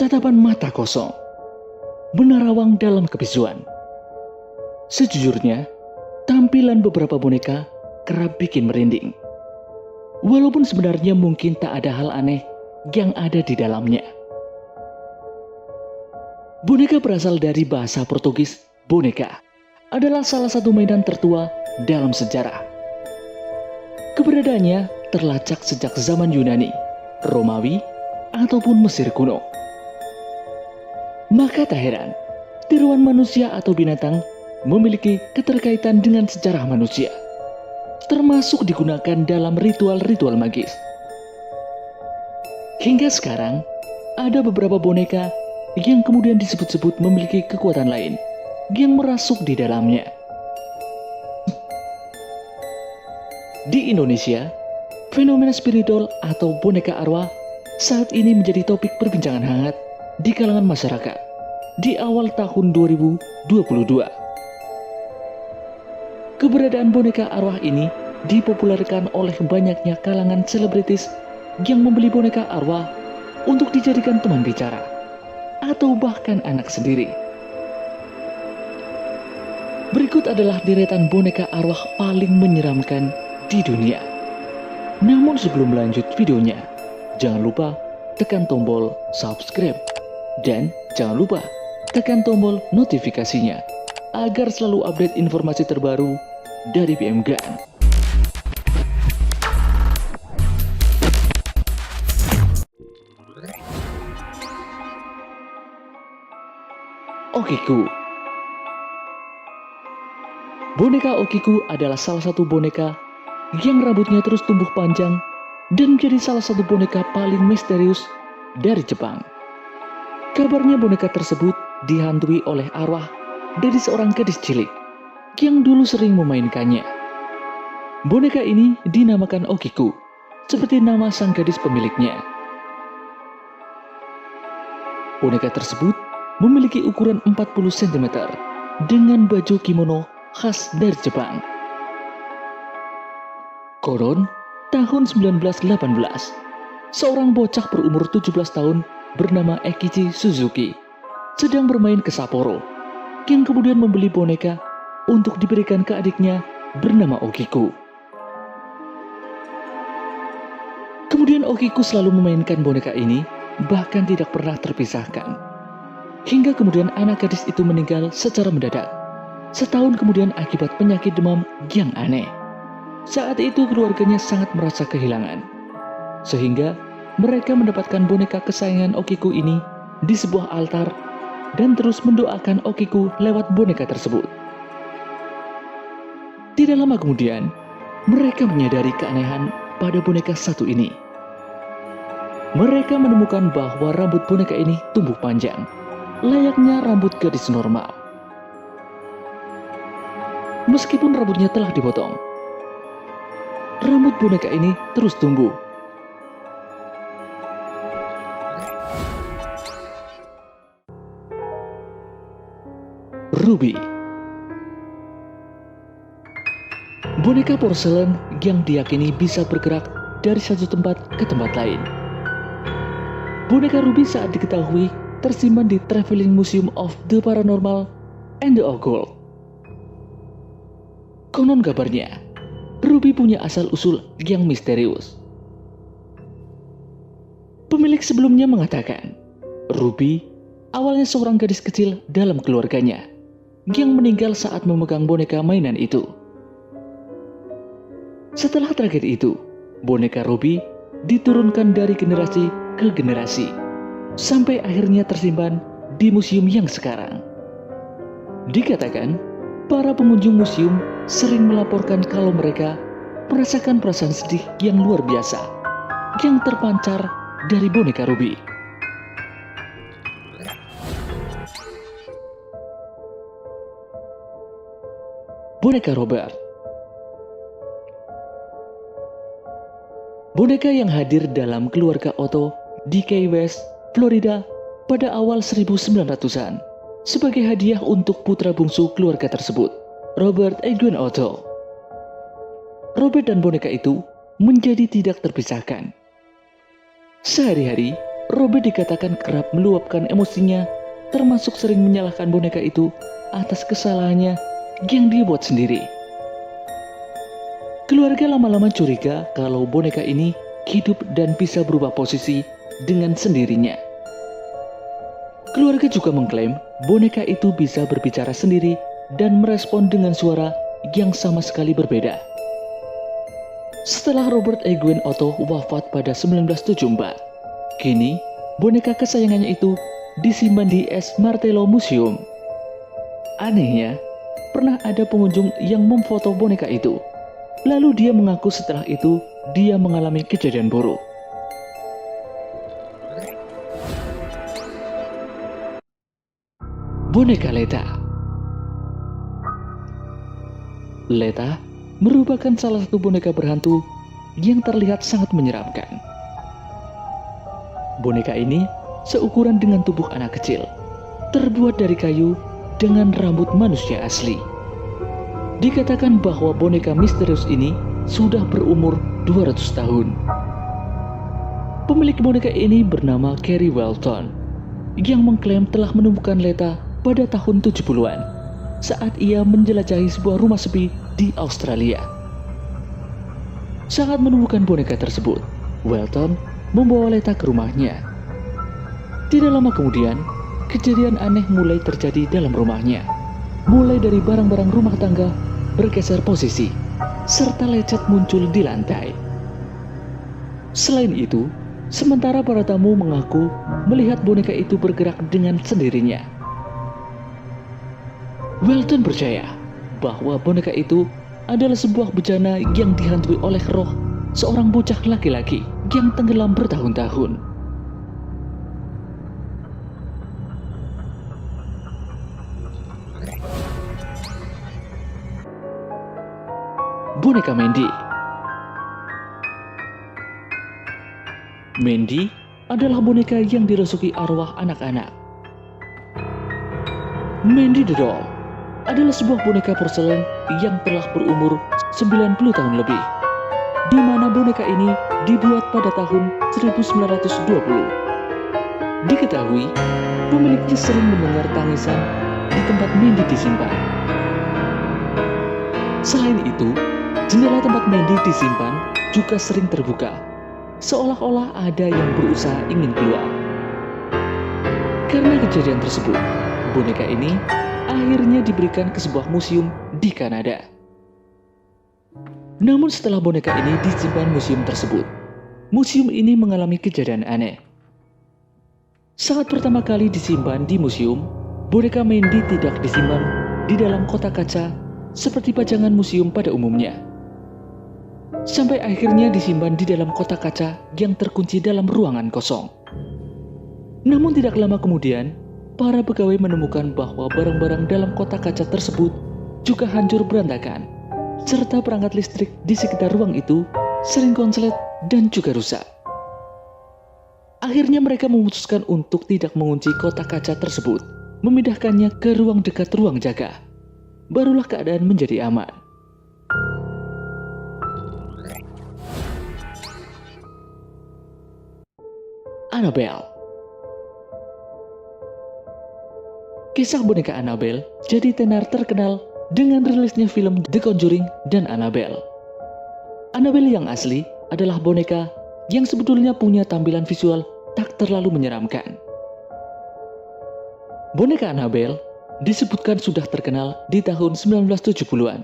tatapan mata kosong, menerawang dalam kebisuan. Sejujurnya, tampilan beberapa boneka kerap bikin merinding. Walaupun sebenarnya mungkin tak ada hal aneh yang ada di dalamnya. Boneka berasal dari bahasa Portugis. Boneka adalah salah satu mainan tertua dalam sejarah. Keberadaannya terlacak sejak zaman Yunani, Romawi, ataupun Mesir kuno. Maka tak heran, tiruan manusia atau binatang memiliki keterkaitan dengan sejarah manusia, termasuk digunakan dalam ritual-ritual magis. Hingga sekarang, ada beberapa boneka yang kemudian disebut-sebut memiliki kekuatan lain yang merasuk di dalamnya. Di Indonesia, fenomena spiritual atau boneka arwah saat ini menjadi topik perbincangan hangat di kalangan masyarakat di awal tahun 2022. Keberadaan boneka arwah ini dipopulerkan oleh banyaknya kalangan selebritis yang membeli boneka arwah untuk dijadikan teman bicara, atau bahkan anak sendiri. Berikut adalah deretan boneka arwah paling menyeramkan di dunia. Namun sebelum lanjut videonya, jangan lupa tekan tombol subscribe dan jangan lupa tekan tombol notifikasinya agar selalu update informasi terbaru dari PMGAN. Okiku. Boneka Okiku adalah salah satu boneka yang rambutnya terus tumbuh panjang dan menjadi salah satu boneka paling misterius dari Jepang. Kabarnya boneka tersebut dihantui oleh arwah dari seorang gadis cilik yang dulu sering memainkannya. Boneka ini dinamakan Okiku, seperti nama sang gadis pemiliknya. Boneka tersebut memiliki ukuran 40 cm dengan baju kimono khas dari Jepang. Konon, tahun 1918, seorang bocah berumur 17 tahun bernama Eikichi Suzuki sedang bermain ke Sapporo, yang kemudian membeli boneka untuk diberikan ke adiknya bernama Okiku. Kemudian Okiku selalu memainkan boneka ini, bahkan tidak pernah terpisahkan. Hingga kemudian anak gadis itu meninggal secara mendadak, setahun kemudian akibat penyakit demam yang aneh. Saat itu keluarganya sangat merasa kehilangan, sehingga mereka mendapatkan boneka kesayangan Okiku ini di sebuah altar dan terus mendoakan Okiku lewat boneka tersebut. Tidak lama kemudian, mereka menyadari keanehan pada boneka satu ini. Mereka menemukan bahwa rambut boneka ini tumbuh panjang, layaknya rambut gadis normal. Meskipun rambutnya telah dipotong, rambut boneka ini terus tumbuh. Ruby, boneka porselen yang diyakini bisa bergerak dari satu tempat ke tempat lain. Boneka Ruby saat diketahui tersimpan di Traveling Museum of the Paranormal and the Occult. Konon kabarnya, Ruby punya asal-usul yang misterius. Pemilik sebelumnya mengatakan, Ruby awalnya seorang gadis kecil dalam keluarganya yang meninggal saat memegang boneka mainan itu. Setelah tragedi itu, boneka Ruby diturunkan dari generasi ke generasi, sampai akhirnya tersimpan di museum yang sekarang. Dikatakan, para pengunjung museum sering melaporkan kalau mereka merasakan perasaan sedih yang luar biasa yang terpancar dari boneka Ruby. Boneka Robert, boneka yang hadir dalam keluarga Otto di Key West, Florida pada awal 1900-an sebagai hadiah untuk putra bungsu keluarga tersebut, Robert Edwin Otto. Robert dan boneka itu menjadi tidak terpisahkan. Sehari-hari, Robert dikatakan kerap meluapkan emosinya, termasuk sering menyalahkan boneka itu atas kesalahannya yang dia buat sendiri. Keluarga lama-lama curiga kalau boneka ini hidup dan bisa berubah posisi dengan sendirinya. Keluarga juga mengklaim boneka itu bisa berbicara sendiri dan merespon dengan suara yang sama sekali berbeda. Setelah Robert Eugene Otto wafat pada 1974, kini boneka kesayangannya itu disimpan di S. Martello Museum. Anehnya, pernah ada pengunjung yang memfoto boneka itu. Lalu dia mengaku setelah itu dia mengalami kejadian buruk. Boneka Leta. Leta merupakan salah satu boneka berhantu yang terlihat sangat menyeramkan. Boneka ini seukuran dengan tubuh anak kecil, terbuat dari kayu dengan rambut manusia asli. Dikatakan bahwa boneka misterius ini sudah berumur 200 tahun. Pemilik boneka ini bernama Kerry Welton, yang mengklaim telah menemukan Leta pada tahun 70-an saat ia menjelajahi sebuah rumah sepi di Australia. Saat menemukan boneka tersebut, Welton membawa Leta ke rumahnya. Tidak lama kemudian, kejadian aneh mulai terjadi dalam rumahnya. Mulai dari barang-barang rumah tangga bergeser posisi, serta lecet muncul di lantai. Selain itu, sementara para tamu mengaku melihat boneka itu bergerak dengan sendirinya. Welton percaya bahwa boneka itu adalah sebuah bejana yang dihantui oleh roh seorang bocah laki-laki yang tenggelam bertahun-tahun. Boneka Mandy. Mandy adalah boneka yang dirasuki arwah anak-anak. Mandy the Doll adalah sebuah boneka porselen yang telah berumur 90 tahun lebih, di mana boneka ini dibuat pada tahun 1920. Diketahui, pemiliknya sering mendengar tangisan di tempat Mandy disimpan. Selain itu, jendela tempat Mandy disimpan juga sering terbuka, seolah-olah ada yang berusaha ingin keluar. Karena kejadian tersebut, boneka ini akhirnya diberikan ke sebuah museum di Kanada. Namun setelah boneka ini disimpan museum tersebut, museum ini mengalami kejadian aneh. Saat pertama kali disimpan di museum, boneka Mandy tidak disimpan di dalam kotak kaca seperti pajangan museum pada umumnya. Sampai akhirnya disimpan di dalam kotak kaca yang terkunci dalam ruangan kosong. Namun tidak lama kemudian, para pegawai menemukan bahwa barang-barang dalam kotak kaca tersebut juga hancur berantakan, serta perangkat listrik di sekitar ruang itu sering konslet dan juga rusak. Akhirnya mereka memutuskan untuk tidak mengunci kotak kaca tersebut, memindahkannya ke ruang dekat ruang jaga. Barulah keadaan menjadi aman. Annabelle. Kisah boneka Annabelle jadi tenar terkenal dengan rilisnya film The Conjuring dan Annabelle. Annabelle yang asli adalah boneka yang sebetulnya punya tampilan visual tak terlalu menyeramkan. Boneka Annabelle disebutkan sudah terkenal di tahun 1970-an.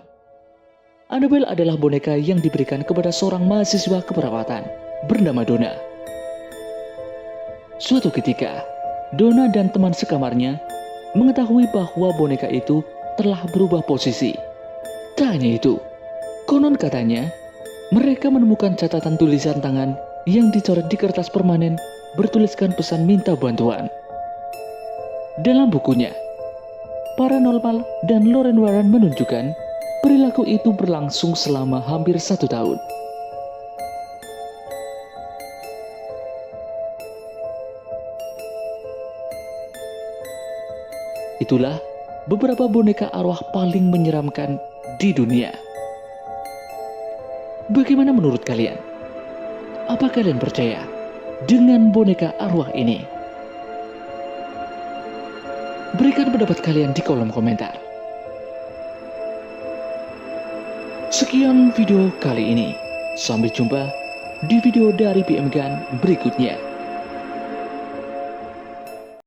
Annabelle adalah boneka yang diberikan kepada seorang mahasiswa keperawatan bernama Donna. Suatu ketika, Donna dan teman sekamarnya mengetahui bahwa boneka itu telah berubah posisi. Tak hanya itu, konon katanya, mereka menemukan catatan tulisan tangan yang dicoret di kertas permanen bertuliskan pesan minta bantuan. Dalam bukunya, Paranormal dan Lorraine Warren menunjukkan perilaku itu berlangsung selama hampir 1 tahun. Itulah beberapa boneka arwah paling menyeramkan di dunia. Bagaimana menurut kalian? Apa kalian percaya dengan boneka arwah ini? Berikan pendapat kalian di kolom komentar. Sekian video kali ini. Sampai jumpa di video dari BM Gun berikutnya.